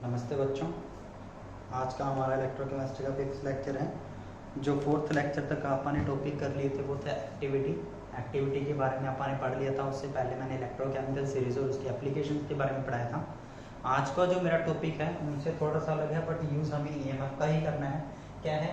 नमस्ते बच्चों। आज का हमारा इलेक्ट्रोकेमिस्ट्री का फिफ्थ लेक्चर है। जो फोर्थ लेक्चर तक आपने टॉपिक कर लिए थे वो था एक्टिविटी के बारे में आपने पढ़ लिया था। उससे पहले मैंने इलेक्ट्रोकेमिकल सीरीज और उसकी एप्लीकेशंस के बारे में पढ़ाया था। आज का जो मेरा टॉपिक है उनसे थोड़ा सा अलग है, बट यूज़ हमें ईएमएफ का ही करना है। क्या है?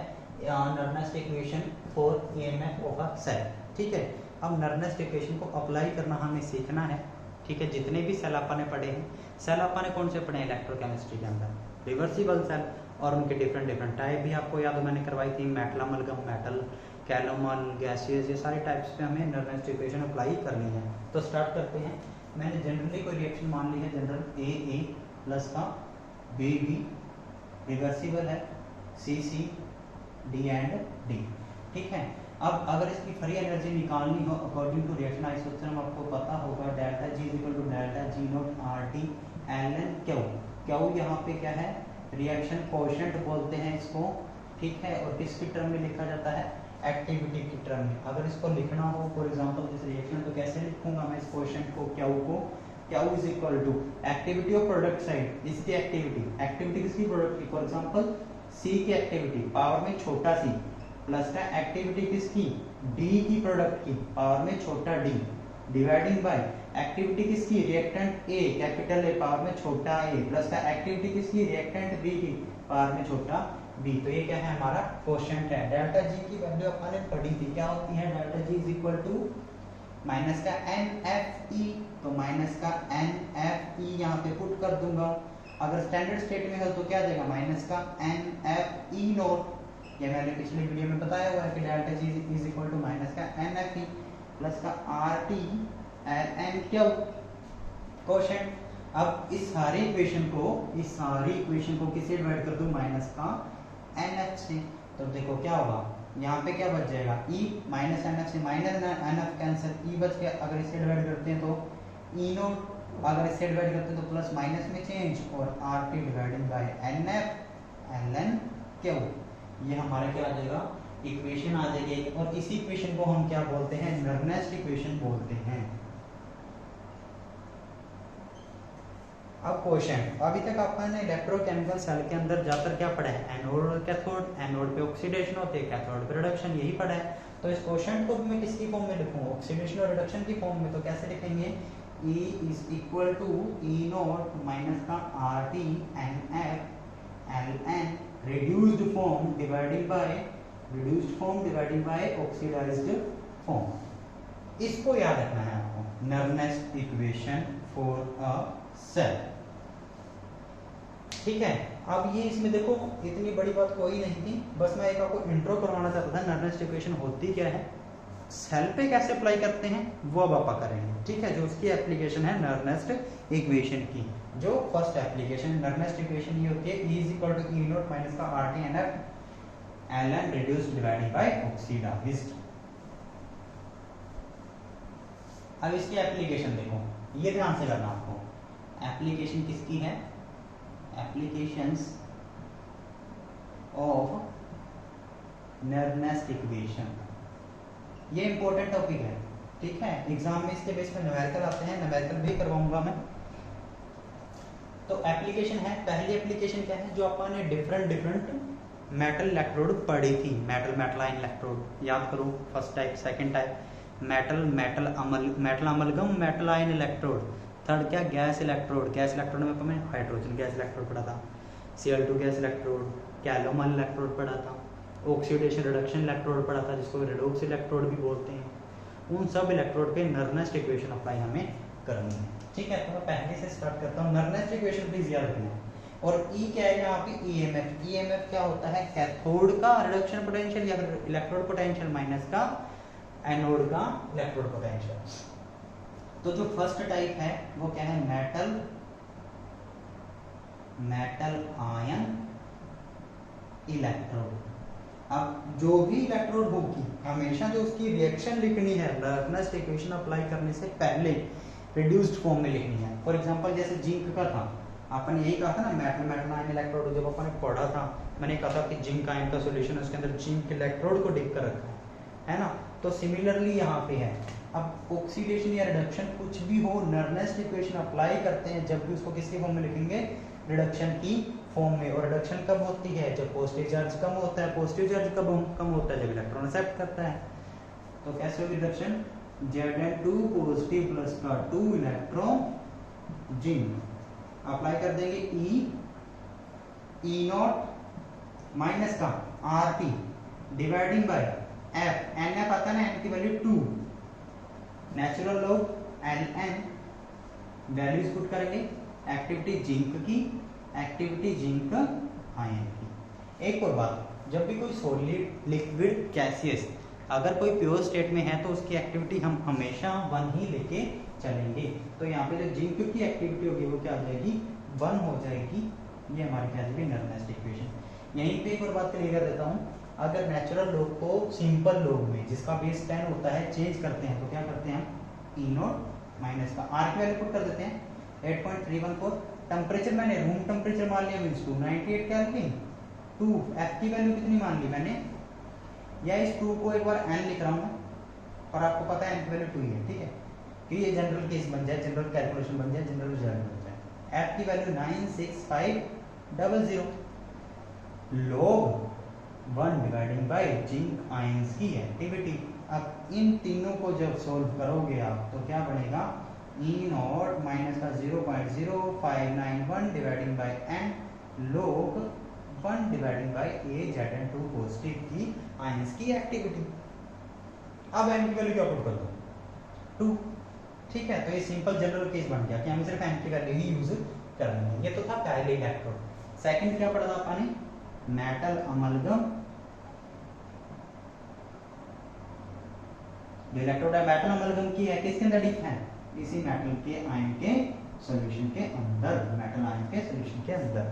Nernst equation for EMF of a cell. ठीक है, अब नर्नेस्ट इक्वेशन को अप्लाई करना हमें सीखना है। ठीक है, जितने भी सेल आपने पढ़े हैं, सेल आपने कौन से पढ़े हैं इलेक्ट्रोकेमिस्ट्री के अंदर? रिवर्सिबल सेल, और उनके डिफरेंट टाइप भी आपको याद मैंने करवाई थी। Metal amalgam, metal calomel, gaseous, ये सारे टाइप्स पे हमें नर्नेस्ट इक्वेशन अप्लाई करनी है। तो स्टार्ट करते हैं। मैंने जनरली कोई रिएक्शन मान ली है, जनरल ए प्लस का बी रिवर्सिबल है, सी डी एंड डी। ठीक है, अब अगर इसकी फ्री एनर्जी निकालनी हो अकॉर्डिंग टू रिएक्शन आइसोथर्म, आपको पता होगा delta G equal to delta G not R T L N Q. Q यहाँ पे क्या है? रिएक्शन कोएफिशिएंट बोलते हैं इसको। ठीक है, और किसकी टर्म में लिखा जाता है? एक्टिविटी की टर्म में। अगर इसको लिखना हो फॉर एग्जांपल दिस रिएक्शन, तो कैसे लिखूंगा मैं इस कोएफिशिएंट को? Q is equal to activity of product side, इसकी एक्टिविटी किसकी? प्रोडक्ट की। फॉर एग्जांपल सी की एक्टिविटी पावर में छोटा सी, प्लस का एक्टिविटी किसकी? डी की, प्रोडक्ट की, पावर में छोटा डी, डिवाइडिंग बाय एक्टिविटी किसकी? Reactant A capital A, power में छोटा ए, प्लस का एक्टिविटी किसकी? रिएक्टेंट बी की, पावर में छोटा बी। तो ये क्या है? हमारा कोशेंट है। डेल्टा जी की वैल्यू अपने पढ़ी थी, क्या होती है? Delta G is equal to minus का एन एफ ई। तो माइनस का एन एफ ई यहाँ पे पुट कर दूंगा। अगर स्टैंडर्ड स्टेट में है तो क्या देगा? माइनस का एन एफ ई नोट। ये मैंने पिछले वीडियो में बताया हुआ है कि delta G is equal to minus का एन एफ ई प्लस का R T L N Q quotient. अब इस सारी इक्वेशन को किससे डिवाइड कर दूं? माइनस का एन एफ से। तो देखो क्या होगा, यहाँ पे क्या बच जाएगा? ई माइनस एन एफ से माइनस एन एफ कैंसिल, ई बच गया। अगर इससे डिवाइड करते हैं तो ई नोट, अगर इससे डिवाइड करते हैं तो प्लस माइनस में चेंज, और R T divided by N F L N Q. ये हमारा क्या आ जाएगा? इक्वेशन आ जाएगी। और इसी इक्वेशन को हम क्या बोलते हैं? नर्नेस्ट इक्वेशन बोलते हैं। अब क्वेश्चन, अभी तक आपने इलेक्ट्रोकेमिकल सेल के अंदर जाकर क्या पढ़ा है? एनोड और कैथोड। एनोड पे ऑक्सीडेशन होती है, कैथोड पे रिडक्शन, यही पढ़ा है। तो इस क्वेश्चन को मैं किसकी फॉर्म में लिखूंगा? ऑक्सीडेशन और रिडक्शन की फॉर्म में। तो कैसे लिखेंगे? E is equal to E not minus का R T N F L N reduced form divided by oxidized form। इसको याद रखना है आपको, Nernst equation for a cell. ठीक है, अब ये इसमें देखो इतनी बड़ी बात कोई नहीं थी, बस मैं एक आपको इंट्रो करवाना चाहता था। नर्नेस्ट इक्वेशन होती क्या है, सेल पे कैसे अप्लाई करते हैं, वो अब आप करेंगे। ठीक है, जो उसकी एप्लीकेशन है नर्नेस्ट इक्वेशन की, जो फर्स्ट एप्लीकेशन नर्नेस्ट इक्वेशन ये होती है E is equal to E not minus का R T N F L N reduced divided by oxidised. अब इसकी एप्लीकेशन देखो, ये ध्यान से करना आपको। एप्लीकेशन किसकी है? Applications of Nernst equation. ये इंपॉर्टेंट टॉपिक है। ठीक है, एग्जाम में इसके बेस पर न्यूमेरिकल आते हैं, न्यूमेरिकल भी करवाऊंगा मैं। तो एप्लीकेशन है, पहली एप्लीकेशन क्या है? जो अपन ने डिफरेंट मेटल इलेक्ट्रोड पढ़ी थी। मेटल आयन इलेक्ट्रोड याद करो, first type, second type metal amalgam, metal ion electrode. Third क्या? Gas electrode. गैस इलेक्ट्रोड में अपन हाइड्रोजन गैस इलेक्ट्रोड पढ़ा था, Cl2 gas electrode, calomel electrode पढ़ा था, ऑक्सीडेशन रिडक्शन इलेक्ट्रोड पढ़ा था जिसको रेडोक्स इलेक्ट्रोड भी बोलते हैं। उन सब इलेक्ट्रोड पे नर्नेस्ट इक्वेशन अप्लाई हमें करनी है। ठीक है, तो मैं पहले से स्टार्ट करता हूँ। नर्नेस्ट इक्वेशन प्लीज याद रखना है। और ई क्या है यहाँ पे? ईएमएफ। ईएमएफ क्या होता है? कैथोड का रिडक्शन पोटेंशियल या इलेक्ट्रोड पोटेंशियल माइनस का एनोड का इलेक्ट्रोड पोटेंशियल। तो जो फर्स्ट टाइप है वो क्या है? Metal ion electrode. अब जो भी इलेक्ट्रोड होगी हमेशा जो उसकी रिएक्शन लिखनी है नर्नेस्ट इक्वेशन अप्लाई करने से पहले रिड्यूस्ड फॉर्म में लिखनी है। फॉर एग्जांपल जैसे जिंक का था, आपने यही कहा था ना, मेटल आयन इलेक्ट्रोड जब अपन ने पढ़ा था, मैंने कहा था कि जिंक आयन का सॉल्यूशन उसके अंदर जिंक इलेक्ट्रोड को डिप कर रखा है ना। तो सिमिलरली यहाँ पे है। अब ऑक्सीडेशन या रिडक्शन कुछ भी हो, नर्नेस्ट इक्वेशन अप्लाई करते हैं जब भी उसको किसके फॉर्म में लिखेंगे? रिडक्शन की फॉर्म में। और रिडक्शन कब होती है? जब पॉजिटिव चार्ज कम होता है। पॉजिटिव चार्ज कब कम होता है? जब इलेक्ट्रॉन एक्सेप्ट करता है। तो कैसे होगी रिडक्शन? Zn2 पॉजिटिव प्लस का 2 इलेक्ट्रॉन जिंक अप्लाई कर देंगे E नॉट माइनस का Rp dividing by F। NF आता है ना, N की value 2, natural log Ln values put करेंगे एक्टिविटी जिंक की, एक्टिविटी जिंक आयन की। एक और बात, जब भी कोई सॉलिड लिक्विड गैसियस अगर कोई प्योर स्टेट में है तो उसकी एक्टिविटी हम हमेशा 1 ही लेके चलेंगे। तो यहाँ पे जो जिंक की एक्टिविटी होगी वो क्या आ जाएगी? 1 हो जाएगी। ये हमारी क्या जाएगी? नर्नेस्ट इक्वेशन। यहीं पे एक और बात क्लियर कर देता हूँ, अगर नेचुरल लॉग को सिंपल लॉग में जिसका बेस 10 होता है चेंज करते हैं तो क्या करते हैं? ई नॉट माइनस का आर की वैल्यू पुट कर देते हैं 8.314। टेम्परेचर मैंने रूम टेम्परेचर मान लिया मींस 298 केल्विन। 2 एफ की वैल्यू कितनी मान ली मैंने, या इस 2 को एक बार एन लिख रहा हूँ और आपको पता है एन की वैल्यू 2 ही है, ठीक है, कि ये जनरल केस बन जाए, जनरल कैलकुलेशन बन जाए, जनरल रिजल्ट बन जाए। एफ की value 96500 log 1 dividing bye zinc ions की एक्टिविटी। अब इन तीनों को जब सोल्व करोगे आप तो क्या बनेगा? E नॉट माइनस का 0.0591 dividing bye n log 1 dividing bye A Zn2 positive की आयंस की एक्टिविटी। अब n की वैल्यू क्या पुट कर दो? 2, ठीक है। तो ये सिंपल जनरल केस बन गया कि हमें सिर्फ n की वैल्यू ही यूज करनी है। ये तो था पहले इलेक्ट्रोड। सेकंड क्या पढ़ा था आपने? Metal amalgam. जो इलेक्ट्रोड है मेटल अमलगम की है, किसके अंदर डिप है? इसी मेटल के आयन के सॉल्यूशन के अंदर, मेटल आयन के सॉल्यूशन के अंदर,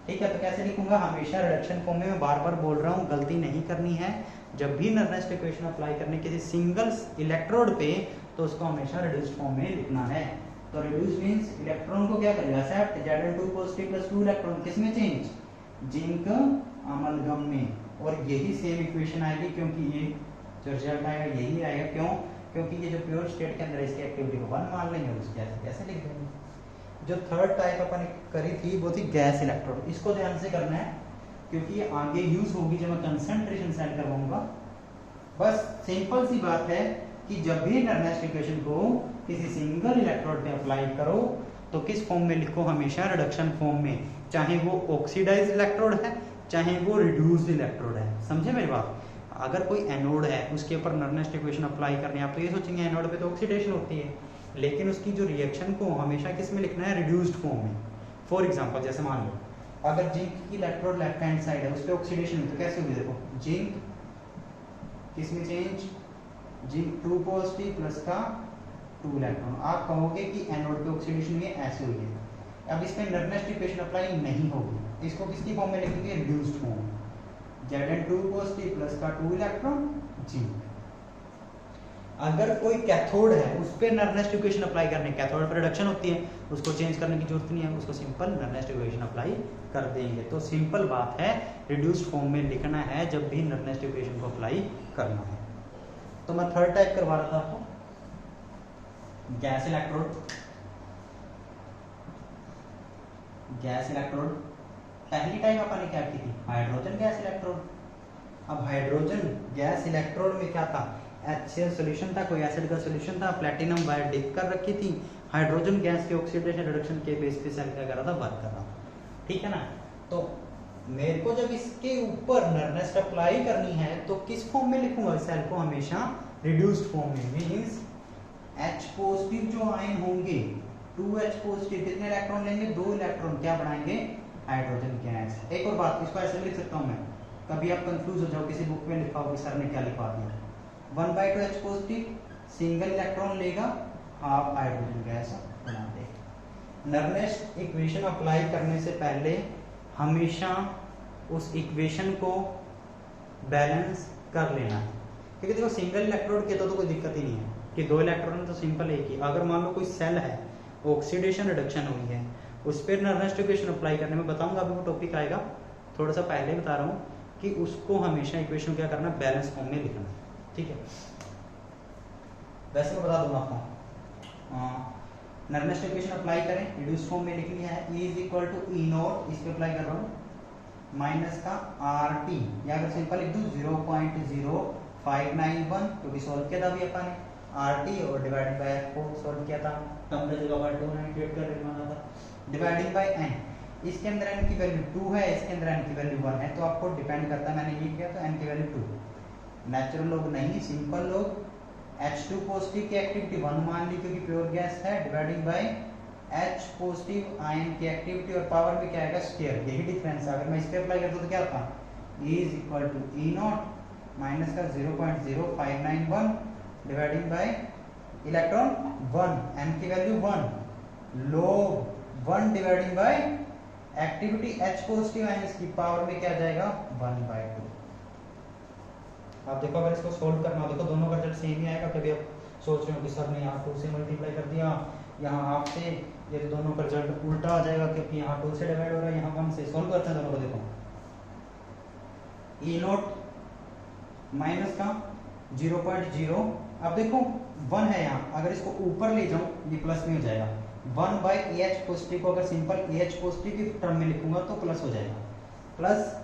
ठीक है। तो कैसे लिखूंगा? हमेशा रिडक्शन फॉर्म में मैं बार बार बोल रहा हूँ, गलती नहीं करनी है। जब भी नर्नेस्ट इक्वेशन अप्लाई करने किसी सिंगल इलेक्ट्रोड पे तो उसको हमेशा रिड्यूस्ड फॉर्म में लिखना है। तो रिड्यूस मींस इलेक्ट्रॉन को क्या करेगा? Accept Zn2 positive plus 2 electron किस में चेंज? जिंक अमलगम में। और यही सेम इक्वेशन आएगी क्योंकि ये जो रिजल्ट आएगा यही आएगा। क्यों? क्योंकि ये जो प्योर स्टेट के अंदर इसकी एक्टिविटी को 1 मान लेंगे और उसकी ऐसे लिख देंगे। जो थर्ड टाइप अपन करी थी वो थी गैस इलेक्ट्रोड। इसको ध्यान से करना है क्योंकि ये आगे यूज होगी जब मैं कंसंट्रेशन सेट करवाऊंगा। बस सिंपल सी बात है कि जब भी नर्नेस्ट इक्वेशन को किसी सिंगल इलेक्ट्रोड पे अप्लाई करो तो किस फॉर्म में लिखो? हमेशा रिडक्शन फॉर्म में, चाहे वो ऑक्सीडाइज इलेक्ट्रोड है चाहे वो रिड्यूस्ड इलेक्ट्रोड है। समझे मेरी बात? अगर कोई एनोड है उसके ऊपर नर्नेस्ट इक्वेशन अप्लाई करनी है, आप तो ये सोचेंगे एनोड पे तो ऑक्सीडेशन होती है, लेकिन उसकी जो रिएक्शन को हमेशा किस में लिखना है? रिड्यूस्ड फॉर्म में। फॉर एग्जांपल जैसे मान लो अगर जिंक की इलेक्ट्रोड लेफ्ट हैंड साइड है उस पर ऑक्सीडेशन है तो कैसे होगी? देखो जिंक किस में चेंज? जिंक 2 पॉजिटिव प्लस का 2 इलेक्ट्रॉन। आप कहोगे कि एनोड पे ऑक्सीडेशन हुई है, ऐसे हुई है। अब इस पे नर्नेस्ट इक्वेशन अप्लाई नहीं होगी, इसको किसकी फॉर्म में लिखेंगे? Reduced form. Zn2 positive plus का 2 इलेक्ट्रॉन जिंक। अगर कोई कैथोड है उस पे नर्नेस्ट इक्वेशन अप्लाई करने, कैथोड पर रिडक्शन होती है, उसको चेंज करने की जरूरत नहीं है, उसको सिंपल नर्नेस्ट इक्वेशन अप्लाई कर देंगे। तो सिंपल बात है, रिड्यूस्ड फॉर्म में लिखना है जब भी नर्नेस्ट इक्वेशन को अप्लाई करना है। तो मैं थर्ड टाइप करवा रहा था आपको, गैस इलेक्ट्रोड। गैस इलेक्ट्रोड पहली टाइप अपन ने क्या की थी? Hydrogen gas electrode. अब हाइड्रोजन गैस इलेक्ट्रोड में क्या था? HCl सॉल्यूशन था, कोई एसिड का सॉल्यूशन था, प्लैटिनम वायर डिप कर रखी थी। हाइड्रोजन गैस के ऑक्सीडेशन रिडक्शन के बेस पे सेल क्या कर रहा था? वर्क कर रहा था, ठीक है ना। तो मेरे को जब इसके ऊपर नर्नेस्ट अप्लाई करनी है तो किस फॉर्म में लिखूंगा? सेल को हमेशा रिड्यूस्ड फॉर्म में। मींस H पॉजिटिव जो आयन होंगे 2H पॉजिटिव कितने इलेक्ट्रॉन लेंगे? 2 इलेक्ट्रॉन क्या बनाएंगे? Hydrogen gas. एक और बात, इसको ऐसे लिख सकता हूं मैं, कभी आप कंफ्यूज हो जाओ किसी बुक में लिखा हो कि सर ने क्या लिखवा दिया। 1/2H पॉजिटिव सिंगल इलेक्ट्रॉन लेगा, हाफ हाइड्रोजन गैस बना देगा। नर्नेस्ट इक्वेशन अप्लाई करने से पहले हमेशा उस इक्वेशन को बैलेंस कर लेना है, क्योंकि देखो सिंगल इलेक्ट्रोड के तो कोई दिक्कत ही नहीं है कि 2 इलेक्ट्रॉन तो सिंपल एक ही। अगर मान लो कोई सेल है, ऑक्सीडेशन रिडक्शन हुई है, उस पर नर्नेस्ट इक्वेशन अप्लाई करने में बताऊंगा, अभी वो टॉपिक आएगा, थोड़ा सा पहले बता रहा हूँ कि उसको हमेशा इक्वेशन क्या करना? बैलेंस फॉर्म में लिखना, ठीक है। वैसे मैं बता दूंगा आपको, नर्नेस्ट इक्वेशन अप्लाई करें, रिड्यूस फॉर्म में लिख लिया है, E is equal to E not, इस पे अप्लाई कर रहा हूँ, माइनस का आर टी, या अगर सिंपल लिख दूँ 0.0591, क्योंकि सोल्व किया था अभी अपन ने आर टी और डिवाइडेड बाय को सोल्व किया था, टर्म की जगह पर 298 का लिखना था, डिवाइडिंग बाय एन, इसके अंदर एन की वैल्यू 2 है, इसके अंदर एन की वैल्यू 1 है, तो आपको डिपेंड करता है, मैंने ये किया तो एन की वैल्यू 2, नेचुरल लोग नहीं, सिंपल लोग H2 पॉजिटिव की एक्टिविटी 1 मान ली क्योंकि प्योर गैस है, dividing by H positive ion की एक्टिविटी और पावर में क्या आएगा स्क्वायर, यही डिफरेंस है। अगर मैं इस पे अप्लाई करता तो क्या था, E is equal to E not minus का 0.0591 डिवाइडिंग बाय इलेक्ट्रॉन 1, n की value 1, log 1 dividing by activity H positive ion की पावर में क्या आ जाएगा 1/2। आप देखो अगर इसको सोल्व करना हो, देखो दोनों का रिजल्ट सेम ही आएगा। कभी आप सोच रहे हो कि सर ने यहाँ 2 से मल्टीप्लाई कर दिया, यहाँ हाफ से, ये दोनों का रिजल्ट उल्टा आ जाएगा क्योंकि यहाँ 2 से डिवाइड हो रहा है, यहाँ 1 से। सोल्व करते हैं दोनों को, देखो ई नॉट माइनस का 0.0, अब देखो 1 है यहाँ, अगर इसको ऊपर ले जाऊं ये प्लस में हो जाएगा, 1/AH पॉजिटिव को अगर सिंपल AH पॉजिटिव की टर्म में लिखूंगा तो प्लस हो जाएगा, plus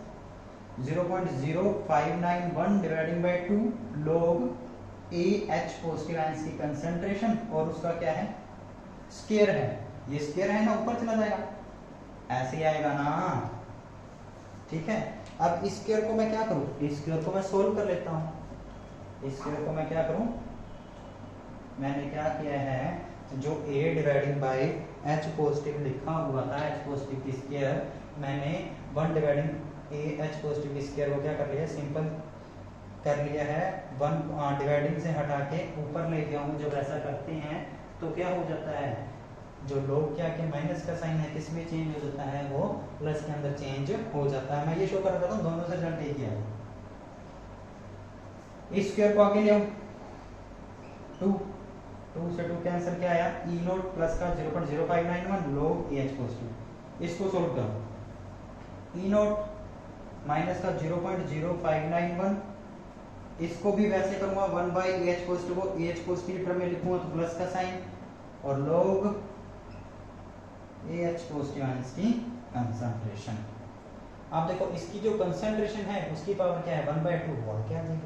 0.0591 dividing bye 2 log AH positive ions की कंसंट्रेशन, और उसका क्या है स्क्वायर है, ये स्क्वायर है ना, ऊपर चला जाएगा, ऐसे ही आएगा ना, ठीक है। अब इस स्क्वायर को मैं क्या करूं, इस स्क्वायर को मैं सोल्व कर लेता हूं, इस स्क्वायर को मैं क्या करूं, मैंने क्या किया है, जो A dividing by H positive लिखा हुआ था, H पॉजिटिव की स्क्वायर, मैंने 1 डिवाइडिंग AH पॉजिटिव की स्क्वायर को क्या कर लिया, सिंपल कर लिया है, 1 डिवाइडिंग से हटा के ऊपर ले गया हूँ। जब ऐसा करते हैं तो क्या हो जाता है, जो लोग क्या कि माइनस का साइन है किसमें चेंज हो जाता है, वो प्लस के अंदर चेंज हो जाता है। मैं ये शो कर रहा था, दोनों से रिजल्ट एक ही है। इस स्क्वायर को आगे ले आओ, 2 से 2 कैंसिल, क्या आया ई नॉट प्लस का 0.0591 log AH पॉजिटिव, इसको सोल्व करो, ई नॉट माइनस का 0.0591, इसको भी वैसे करूंगा 1/AH पॉजिटिव को AH पॉजिटिव टर्म में लिखूंगा तो प्लस का साइन, और log AH पॉजिटिव आयंस की कंसंट्रेशन। आप देखो इसकी जो कंसंट्रेशन है उसकी पावर क्या है 1/2, और क्या देख,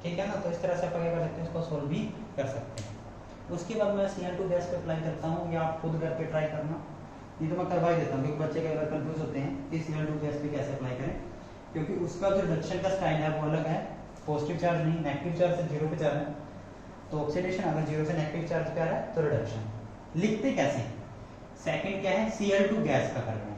ठीक है ना। तो इस तरह से आप आगे कर सकते हैं, इसको सोल्व भी कर सकते हैं। उसके बाद मैं Cl2 गैस पे अप्लाई करता हूँ, या आप खुद घर पे ट्राई करना, ये तो मैं करवा ही देता हूँ क्योंकि बच्चे कई बार कंफ्यूज होते हैं कि Cl2 गैस पे कैसे अप्लाई करें, क्योंकि उसका जो रिडक्शन का स्टाइल है वो अलग है, पॉजिटिव चार्ज नहीं, नेगेटिव चार्ज से 0 पे जा रहा है, तो ऑक्सीडेशन, अगर 0 से नेगेटिव चार्ज पे आ रहा है तो रिडक्शन। लिखते कैसे, सेकंड क्या है, Cl2 गैस का करना है,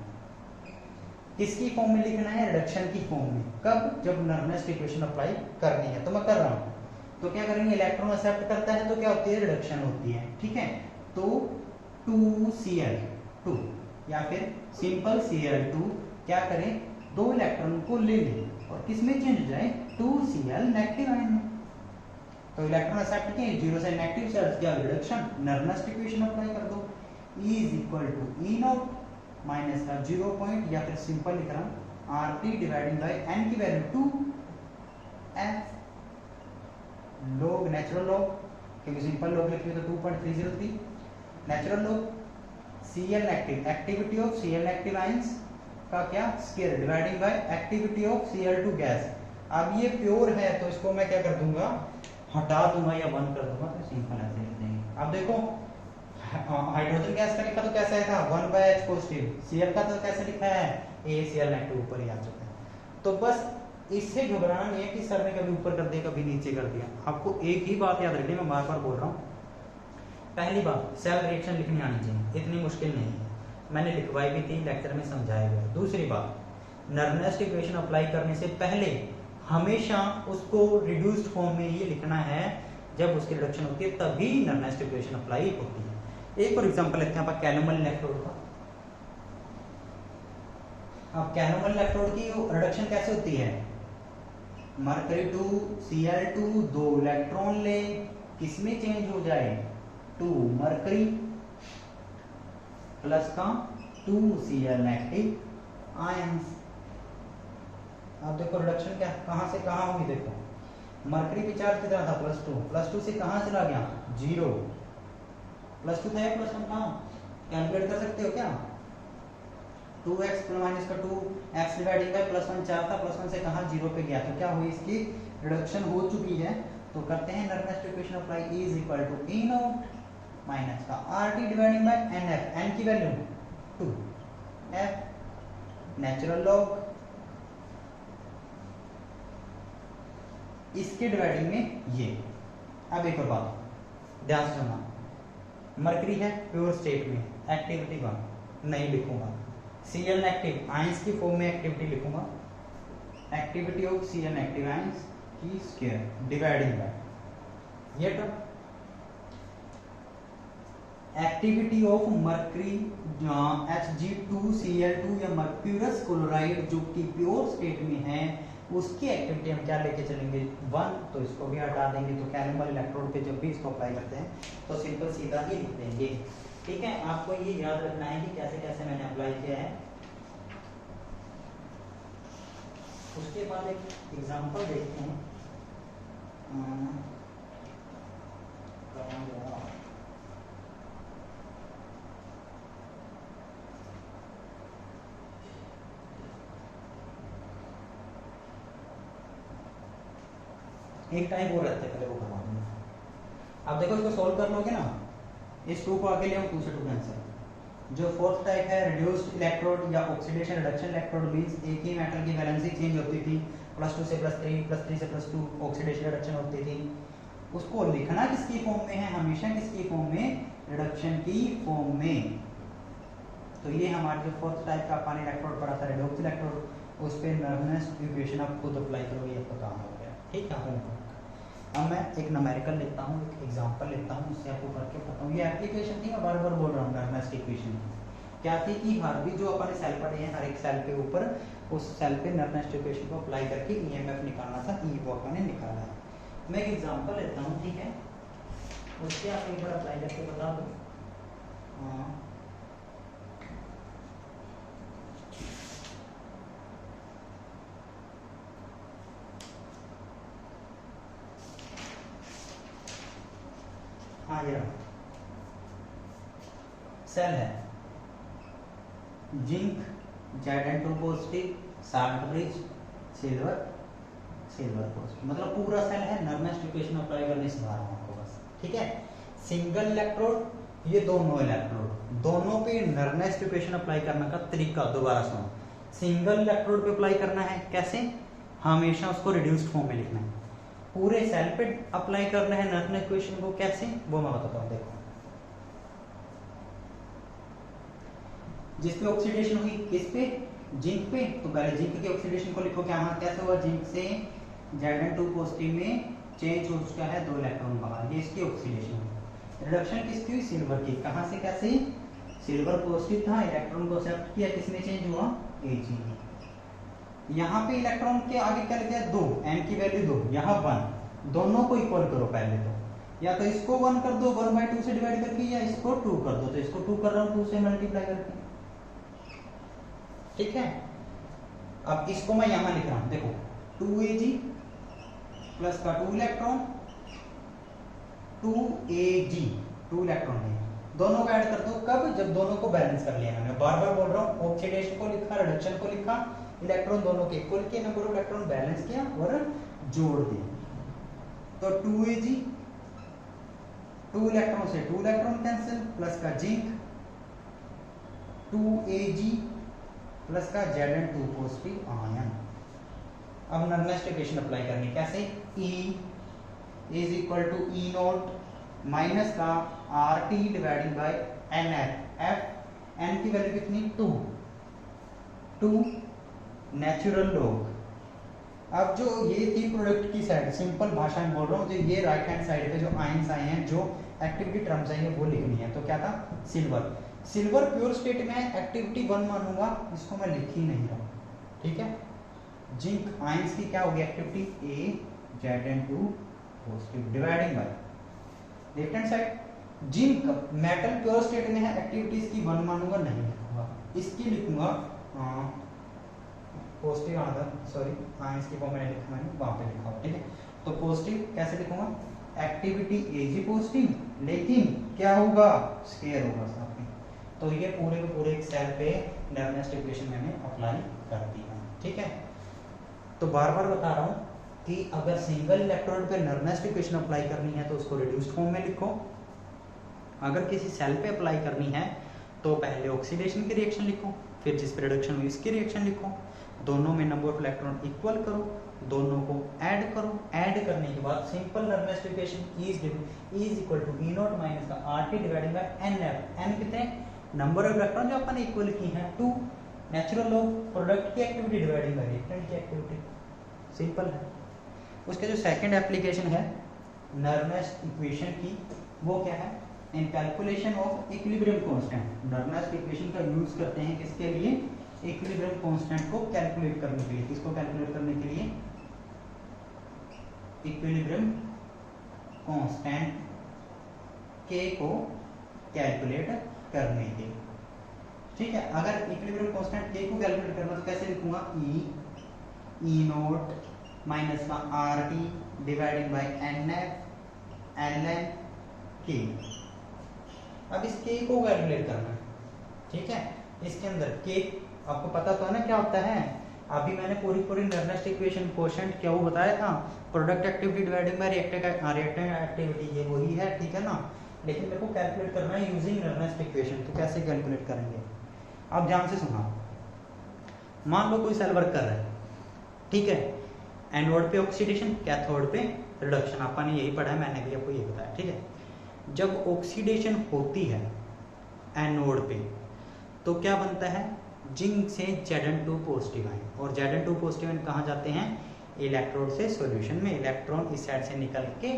किसकी फॉर्म में लिखना है, रिडक्शन की फॉर्म में। कब, जब नर्नेस्ट इक्वेशन अप्लाई करनी है, तो मैं कर रहा हूँ। तो क्या करेंगे, इलेक्ट्रॉन एक्सेप्ट करता है तो क्या होती है, रिडक्शन होती है, ठीक है। तो 2Cl2 या फिर सिंपल Cl2 क्या करें, 2 इलेक्ट्रॉन को ले लें और किस में चेंज हो जाए, 2Cl नेगेटिव आयन में। तो इलेक्ट्रॉन एक्सेप्ट किए, 0 से नेगेटिव चार्ज किया, रिडक्शन, नर्नेस्ट इक्वेशन अप्लाई कर दो, E is equal to E not minus का 0 पॉइंट, या फिर सिंपल लिख रहा हूं RT डिवाइडिंग बाय n की value 2f log, natural log, क्योंकि सिंपल लॉग लिखी तो 2.303, natural log Cl negative, activity of Cl negative ions का क्या square dividing by activity of Cl2 gas. अब ये प्योर है तो इसको मैं क्या कर दूंगा, हटा दूंगा या बंद कर दूंगा, तो सिंपल ऐसे लिख देंगे। अब देखो हाइड्रोजन गैस का लिखा तो कैसा है था 1/H पॉजिटिव, Cl का तो कैसे लिखा है ACl नेगेटिव, ऊपर ही आ चुका है। तो बस इससे घबराना नहीं है कि सर ने कभी ऊपर कर दिया कभी नीचे कर दिया। आपको एक ही बात याद रखनी, मैं बार बार बोल रहा हूँ, पहली बात सेल रिएक्शन लिखनी आनी चाहिए, इतनी मुश्किल नहीं है, मैंने लिखवाई भी थी, लेक्चर में समझाया गया। दूसरी बात, नर्नेस्ट इक्वेशन अप्लाई करने से पहले हमेशा उसको रिड्यूस्ड फॉर्म में ही लिखना है, जब उसकी रिडक्शन होती है तभी नर्नेस्ट इक्वेशन अप्लाई होती है। एक और एग्जांपल लेते हैं आप कैनोमल इलेक्ट्रोड का। अब कैनोमल इलेक्ट्रोड की रिडक्शन कैसे होती है, मरकरी 2 Cl2 2 इलेक्ट्रॉन ले, किसमें चेंज हो जाए, 2 मरकरी प्लस का 2Cl नेगेटिव आयंस। अब देखो रिडक्शन क्या कहां से कहां होगी, देखो मरकरी पे चार्ज कितना था +2, +2 से कहाँ चला गया 0, +2 था या +1 था, कैलकुलेट कर सकते हो क्या, 2x माइनस का 2x डिवाइडेड बाय +1 4 था, +1 से कहाँ 0 पे गया, तो क्या हुई इसकी रिडक्शन हो चुकी है। तो करते हैं Nernst equation apply, E is equal to E not minus का RT dividing by NF, N की वैल्यू 2, F नेचुरल लॉग, इसके डिवाइडिंग में ये। अब एक और बात ध्यान से सुनना, मरकरी है प्योर स्टेट में, एक्टिविटी 1 नहीं लिखूंगा, Cl एक्टिव आयंस की फॉर्म में एक्टिविटी लिखूंगा, activity of Cl active ions की स्क्वायर डिवाइडिंग बाय ये term, activity of mercury Hg2Cl2 या मर्क्यूरस क्लोराइड जो कि प्योर स्टेट में है, उसकी एक्टिविटी हम क्या लेके चलेंगे 1, तो इसको भी हटा देंगे, तो कैल्विन इलेक्ट्रोड पे जब भी इसको अप्लाई करते हैं तो सिंपल सीधा ही लिख देंगे। ठीक है, आपको ये याद रखना है कि कैसे कैसे मैंने अप्लाई किया है। उसके बाद एक एग्जांपल देखते हैं, एक टाइप और रहता है, पहले वो करवा दूंगा। अब देखो इसको सोल्व कर लोगे ना, इस 2 को आगे ले आओ, 2 से 2 कैंसिल। जो फोर्थ टाइप है रिड्यूस्ड इलेक्ट्रोड या ऑक्सीडेशन रिडक्शन इलेक्ट्रोड, मींस एक ही मेटल की वैलेंसी चेंज होती थी, +2 से +3, +3 से +2 ऑक्सीडेशन रिडक्शन होती थी, उसको लिखना किसकी फॉर्म में है, हमेशा किसकी फॉर्म में, रिडक्शन की फॉर्म में। तो ये हमारा जो फोर्थ टाइप का पानी इलेक्ट्रोड पड़ा था रिड्यूस्ड इलेक्ट्रोड, उस पे नर्नेस्ट इक्वेशन आप खुद अप्लाई करो, ये आपका काम हो गया। ठीक है, अब मैं एक न्यूमेरिकल लेता हूँ, एक एग्जांपल लेता हूँ, उससे आपको करके बताऊँ। ये एप्लीकेशन थी, मैं बार बार बोल रहा हूँ, नर्नेस्ट इक्वेशन की क्या थी कि हर भी जो अपन सेल पढ़े हैं, हर एक सेल के ऊपर उस सेल पे नर्नेस्ट इक्वेशन को अप्लाई करके ईएमएफ निकालना था, ई वो अपन ने निकाला है। मैं एक एग्जांपल लेता हूँ, ठीक है, उससे आप एक बार अप्लाई करके बता दो। हाँ ये सेल है, zinc Zn2 positive, salt bridge, silver positive, मतलब पूरा सेल है। नर्नेस्ट इक्वेशन अप्लाई करने से बाहर आपको बस, ठीक है। सिंगल इलेक्ट्रोड, ये दोनों इलेक्ट्रोड, दोनों पे नर्नेस्ट इक्वेशन अप्लाई करने का तरीका दोबारा सुनो। सिंगल इलेक्ट्रोड पे अप्लाई करना है कैसे, हमेशा उसको रिड्यूस्ड फॉर्म में लिखना है। पूरे सेल पे अप्लाई करना है नर्नेस्ट इक्वेशन को कैसे, वो मैं बताता हूँ। देखो, जिस पे ऑक्सीडेशन हुई, किस पे, जिंक पे, तो पहले जिंक की ऑक्सीडेशन को लिखो, क्या कैसे हुआ, जिंक से Zn2 पॉजिटिव में चेंज हो चुका है 2 इलेक्ट्रॉन बाहर, ये इसकी ऑक्सीडेशन हुई। रिडक्शन किसकी हुई, सिल्वर की, कहां से कैसे, सिल्वर पॉजिटिव था, इलेक्ट्रॉन को एक्सेप्ट किया, किसने चेंज हुआ, Ag। यहाँ पे इलेक्ट्रॉन के आगे क्या लिखा है 2, n की वैल्यू 2, यहाँ 1, दोनों को इक्वल करो पहले तो, या तो इसको 1 कर दो 1/2 से डिवाइड करके, या इसको 2 कर दो, तो इसको 2 कर रहा हूँ 2 से मल्टीप्लाई करके, ठीक है। अब इसको मैं यहां लिख रहा हूं, देखो 2Ag प्लस का 2 इलेक्ट्रॉन, 2Ag 2 इलेक्ट्रॉन है, दोनों को ऐड कर दो, कब, जब दोनों को बैलेंस कर लिया। मैं बार बार बोल रहा हूं, ऑक्सीडेशन को लिखा, रिडक्शन को लिखा, इलेक्ट्रॉन दोनों के इक्वल किए, नंबर ऑफ इलेक्ट्रॉन बैलेंस किया और जोड़ दिया। तो 2Ag 2 इलेक्ट्रॉन से 2 इलेक्ट्रॉन कैंसिल, प्लस का जिंक 2Ag प्लस का Zn2 पॉजिटिव आयन। अब नर्नेस्ट इक्वेशन अप्लाई करनी कैसे, E is equal to E not minus का RT dividing by NF, F N की वैल्यू कितनी 2 नेचुरल लॉग। अब जो ये थी प्रोडक्ट की साइड, सिंपल भाषा में बोल रहा हूँ, जो ये राइट हैंड साइड पे जो आयंस आए हैं, जो एक्टिविटी टर्म्स आएंगे वो लिखनी है। तो क्या था, सिल्वर प्योर स्टेट में एक्टिविटी 1 मानूंगा, इसको मैं लिख ही नहीं रहा, ठीक है। जिंक आयंस की क्या होगी activity, A Zn2 positive dividing by left hand side, zinc metal pure state में है, एक्टिविटी इसकी 1 मानूंगा, नहीं लिखूंगा, इसकी लिखूंगा पॉजिटिव आंसर, सॉरी आयंस की फॉर्म में लिखा मैंने, वहां पे लिखा, ठीक है। तो पॉजिटिव कैसे लिखूंगा, एक्टिविटी ए जी पॉजिटिव, लेकिन क्या होगा, स्केयर होगा साथ में। तो ये पूरे के पूरे एक सेल पे नर्नेस्ट इक्वेशन मैंने अप्लाई कर दी है, ठीक है। तो बार बार बता रहा हूँ कि अगर सिंगल इलेक्ट्रोड पे नर्नेस्ट इक्वेशन अप्लाई करनी है तो उसको रिड्यूस्ड फॉर्म में लिखो, अगर किसी सेल पे अप्लाई करनी है तो पहले ऑक्सीडेशन की रिएक्शन लिखो, फिर जिस पे रिडक्शन हुई इसकी रिएक्शन लिखो, दोनों में नंबर ऑफ इलेक्ट्रॉन इक्वल करो, दोनों को ऐड करो, ऐड करने के बाद simple Nernst equation is equal to E not minus का R T divided by N F. N कितने, नंबर ऑफ इलेक्ट्रॉन जो अपन इक्वल की है 2, नेचुरल ऑफ प्रोडक्ट की एक्टिविटी डिवाइडिंग बाय रिएक्टेंट की एक्टिविटी, सिंपल है। उसके जो सेकंड एप्लीकेशन है नर्नेस्ट इक्वेशन की, वो क्या है, in calculation of equilibrium constant. Nernst equation का यूज करते हैं किसके लिए, इक्विलिब्रियम कांस्टेंट को कैलकुलेट करने के लिए। किसको कैलकुलेट करने के लिए, इक्विलिब्रियम कांस्टेंट के को कैलकुलेट करने के लिए, ठीक है। अगर इक्विलिब्रियम कांस्टेंट के को कैलकुलेट करना तो कैसे लिखूंगा, ई नोट माइनस का R T divided by N F L N के। अब इस के को कैलकुलेट करना है, ठीक है। इसके अंदर के आपको पता तो है ना क्या होता है, अभी मैंने पूरी नर्नेस्ट इक्वेशन कोशेंट क्या वो बताया था, product activity dividing by reactant activity, ये वही है, ठीक है ना। लेकिन मेरे को कैलकुलेट करना है यूजिंग नर्नेस्ट इक्वेशन, तो कैसे कैलकुलेट करेंगे, आप ध्यान से सुना। मान लो कोई सेल वर्क कर रहा है, ठीक है, एनोड पे ऑक्सीडेशन, कैथोड पे रिडक्शन, आपने यही पढ़ा है, मैंने भी आपको ये बताया, ठीक है। जब ऑक्सीडेशन होती है एनोड पे तो क्या बनता है, जिंक से Zn2 पॉजिटिव आयन, और Zn2 पॉजिटिव आयन कहाँ जाते हैं, इलेक्ट्रोड से सॉल्यूशन में, इलेक्ट्रॉन इस साइड से निकल के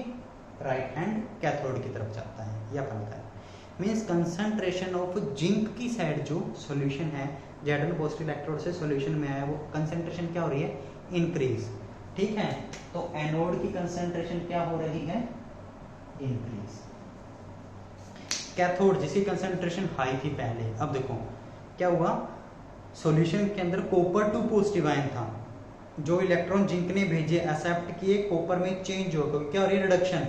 राइट हैंड कैथोड की तरफ जाता है, यह बनता है। मींस कंसंट्रेशन ऑफ जिंक की साइड जो सॉल्यूशन है, Zn पॉजिटिव इलेक्ट्रोड से सॉल्यूशन में आया, वो कंसंट्रेशन क्या हो रही है, इंक्रीज, ठीक है। तो एनोड की कंसंट्रेशन क्या हो रही है, इंक्रीज। कैथोड जिसकी कंसंट्रेशन हाई थी पहले, अब देखो क्या हुआ, सॉल्यूशन के अंदर कॉपर 2 पॉजिटिव आयन था, जो इलेक्ट्रॉन जिंक ने भेजे एक्सेप्ट किए, कॉपर में चेंज हो गए, क्या हो रही है, रिडक्शन,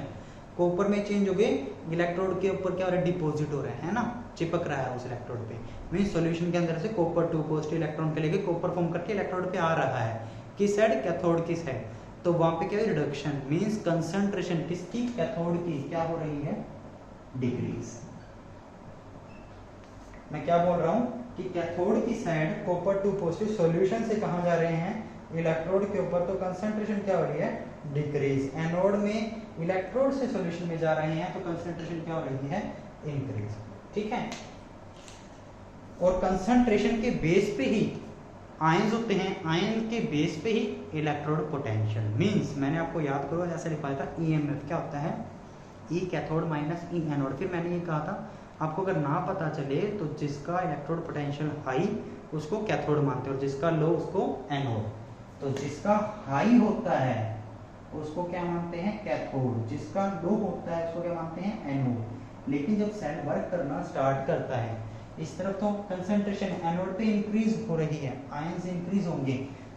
कॉपर में चेंज हो गए, इलेक्ट्रोड के ऊपर क्या हो रहा है, डिपॉजिट हो रहा है ना, चिपक रहा है उस इलेक्ट्रोड पे। मींस सॉल्यूशन के अंदर से कॉपर 2 पॉजिटिव इलेक्ट्रॉन के लेके कॉपर फॉर्म करके इलेक्ट्रोड पे आ रहा है, किस साइड, कैथोड की साइड। तो वहां पे क्या है, रिडक्शन, मींस कंसंट्रेशन किसकी, कैथोड की, क्या हो रही है, डिक्रीज। मैं क्या बोल रहा हूँ कि कैथोड की साइड कॉपर 2 पॉजिटिव सॉल्यूशन से कहां जा रहे हैं, इलेक्ट्रोड के ऊपर, तो कंसंट्रेशन क्या हो रही है, डिक्रीज। एनोड में इलेक्ट्रोड से सॉल्यूशन में जा रहे हैं तो कंसंट्रेशन क्या हो रही है, इंक्रीज, ठीक है। और कंसंट्रेशन के बेस पे ही आयंस होते हैं, आयन के बेस पे ही इलेक्ट्रोड पोटेंशियल। मींस मैंने आपको याद करो जैसे लिखा था, ईएमएफ क्या होता है, ई कैथोड माइनस ई एनोड। फिर मैंने ये कहा था आपको अगर ना पता चले तो जिसका इलेक्ट्रोड पोटेंशियल हाई उसको कैथोड मानते हैं और जिसका लो उसको एनोड। तो जिसका हाई होता है उसको क्या मानते हैं, कैथोड, जिसका लो होता है उसको क्या मानते हैं, एनोड। लेकिन जब सेल वर्क करना स्टार्ट करता है इस तरफ तो कंसंट्रेशन एनोड पे इंक्रीज हो रही है, आयंस इंक्रीज होंगे,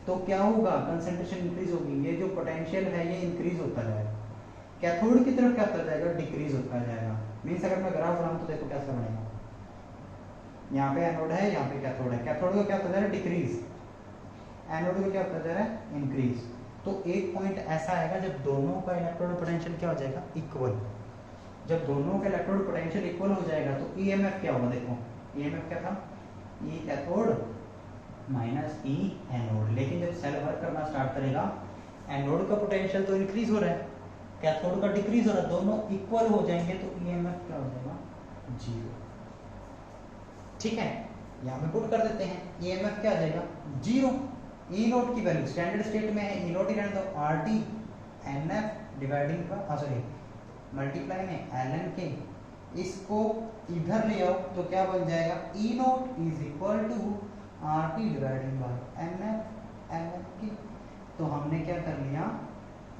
तो क्या होगा, कंसंट्रेशन इंक्रीज होगी, ये जो पोटेंशियल है ये इंक्रीज होता जाएगा। कैथोड की तरफ क्या होता जाएगा, डिक्रीज होता जाएगा। मींस अगर मैं ग्राफ बनाऊं तो देखो कैसा बनेगा, यहाँ पे एनोड है, यहाँ पे कैथोड है, कैथोड का क्या होता जा रहा है, डिक्रीज, एनोड का क्या होता जा रहा है, इंक्रीज। तो एक पॉइंट ऐसा आएगा जब दोनों का इलेक्ट्रोड पोटेंशियल क्या हो जाएगा, इक्वल। जब दोनों का इलेक्ट्रोड पोटेंशियल इक्वल हो जाएगा तो ईएमएफ क्या होगा, देखो ईएमएफ क्या था, ई कैथोड माइनस ई एनोड। लेकिन जब सेल वर्क करना स्टार्ट करेगा एनोड का पोटेंशियल तो इंक्रीज हो रहा है, कैथोड का डिक्रीज हो रहा है, दोनों इक्वल हो जाएंगे तो ईएमएफ क्या हो जाएगा, 0, ठीक है। यहाँ पे पुट कर देते हैं, ईएमएफ क्या आ जाएगा, 0। ई नोट की वैल्यू स्टैंडर्ड स्टेट में है, ई नोट ही रहने दो, R T N F dividing का सॉरी मल्टीप्लाई में एल एन के, इसको इधर ले आओ तो क्या बन जाएगा, E naught is equal to R T dividing by N F L N K. तो हमने क्या कर लिया,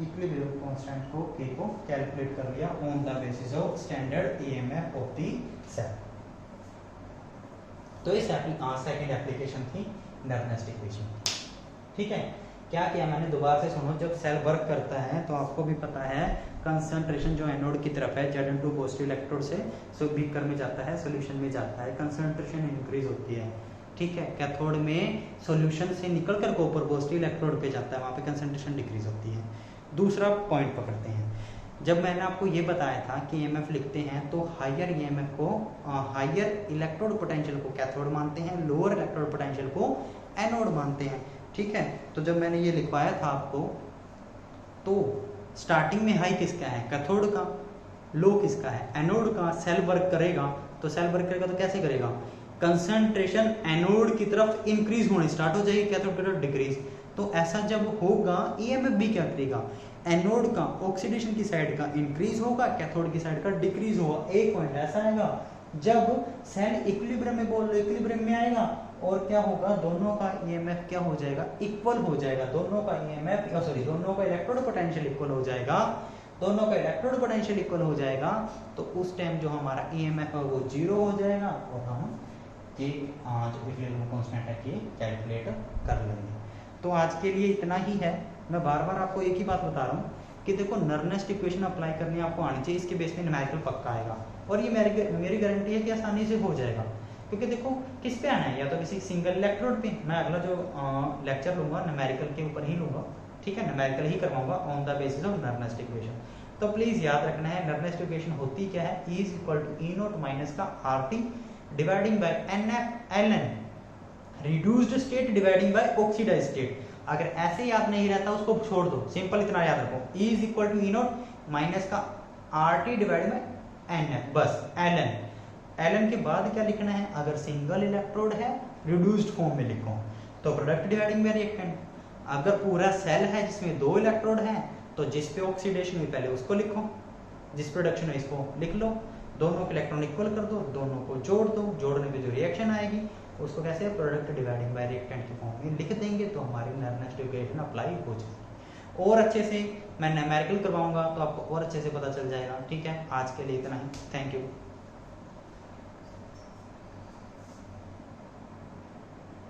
इक्विलिब्रियम कांस्टेंट को के को कैलकुलेट कर लिया on the basis of standard EMF of the cell. तो इस सेकंड एप्लीकेशन थी नर्नेस्ट इक्वेशन, ठीक है। क्या किया मैंने, दोबारा से सुनो। जब सेल वर्क करता है तो आपको भी पता है कंसंट्रेशन जो एनोड की तरफ है Zn2 पॉजिटिव इलेक्ट्रोड से बीकर में जाता है, सॉल्यूशन में जाता है, कंसंट्रेशन इंक्रीज होती है, ठीक है। कैथोड में सॉल्यूशन से निकल कर कॉपर पॉजिटिव इलेक्ट्रोड पे जाता है, वहाँ पे कंसंट्रेशन डिक्रीज होती है। दूसरा पॉइंट पकड़ते हैं, जब मैंने आपको ये बताया था कि EMF लिखते हैं तो हायर EMF को हायर इलेक्ट्रोड पोटेंशियल को कैथोड मानते हैं, लोअर इलेक्ट्रोड पोटेंशियल को एनोड मानते हैं, ठीक है। तो जब मैंने ये लिखवाया था आपको, तो स्टार्टिंग में हाई किसका है, कैथोड का, लो किसका है, एनोड का। सेल वर्क करेगा तो कैसे करेगा, कंसंट्रेशन एनोड की तरफ इंक्रीज होनी स्टार्ट हो जाएगी, कैथोड की तरफ डिक्रीज। तो ऐसा जब होगा EMF भी क्या करेगा, एनोड का ऑक्सीडेशन की साइड का इंक्रीज होगा, कैथोड की साइड का डिक्रीज होगा। एक पॉइंट ऐसा आएगा जब सेल इक्विलिब्रियम में आएगा और क्या होगा, दोनों का EMF क्या हो जाएगा, इक्वल हो जाएगा। दोनों का इलेक्ट्रोड पोटेंशियल इक्वल हो जाएगा, हो जाएगा। तो उस टाइम जो हमारा EMF है वो 0 हो जाएगा और हम ये जो इक्विलिब्रियम कांस्टेंट है ये कैलकुलेट कर लेंगे। तो आज के लिए इतना ही है। मैं बार बार आपको एक ही बात बता रहा हूँ कि देखो नर्नेस्ट इक्वेशन अप्लाई करनी आपको आनी चाहिए, इसके बेस पे न्यूमेरिकल पक्का आएगा और ये मेरी गारंटी है कि आसानी से हो जाएगा। क्योंकि देखो किस पे आना है, या तो किसी सिंगल इलेक्ट्रोड पे। मैं अगला जो लेक्चर लूंगा न्यूमेरिकल के ऊपर ही लूंगा, ठीक है, न्यूमेरिकल ही करवाऊंगा on the basis of Nernst equation. तो प्लीज याद रखना है नर्नेस्ट इक्वेशन होती क्या है, E is equal to E not minus का RT dividing by NF reduced state dividing by oxidised state. अगर ऐसे याद नहीं रहता उसको छोड़ दो, सिंपल इतना याद रखो, E is equal to E not minus का RT डिवाइडेड बाय NF, बस ln के बाद क्या लिखना है, अगर सिंगल इलेक्ट्रोड है रिड्यूस्ड फॉर्म में लिखो तो प्रोडक्ट डिवाइडिंग बाय रिएक्टेंट। अगर पूरा सेल है जिसमें 2 इलेक्ट्रोड हैं तो जिस पे ऑक्सीडेशन हुई पहले उसको लिखो, जिस प्रोडक्शन है इसको लिख लो, दोनों के इलेक्ट्रॉन इक्वल कर दो, दोनों को जोड़ दो, जोड़ने पे जो रिएक्शन आएगी उसको कैसे प्रोडक्ट डिवाइडिंग बाय रिएक्टेंट के फॉर्म में लिख देंगे, तो हमारी नर्नेस्ट इक्वेशन अप्लाई हो जाएगी। और अच्छे से मैं न्यूमेरिकल करवाऊंगा तो आपको और अच्छे से पता चल जाएगा, ठीक है। आज के लिए इतना ही, थैंक यू।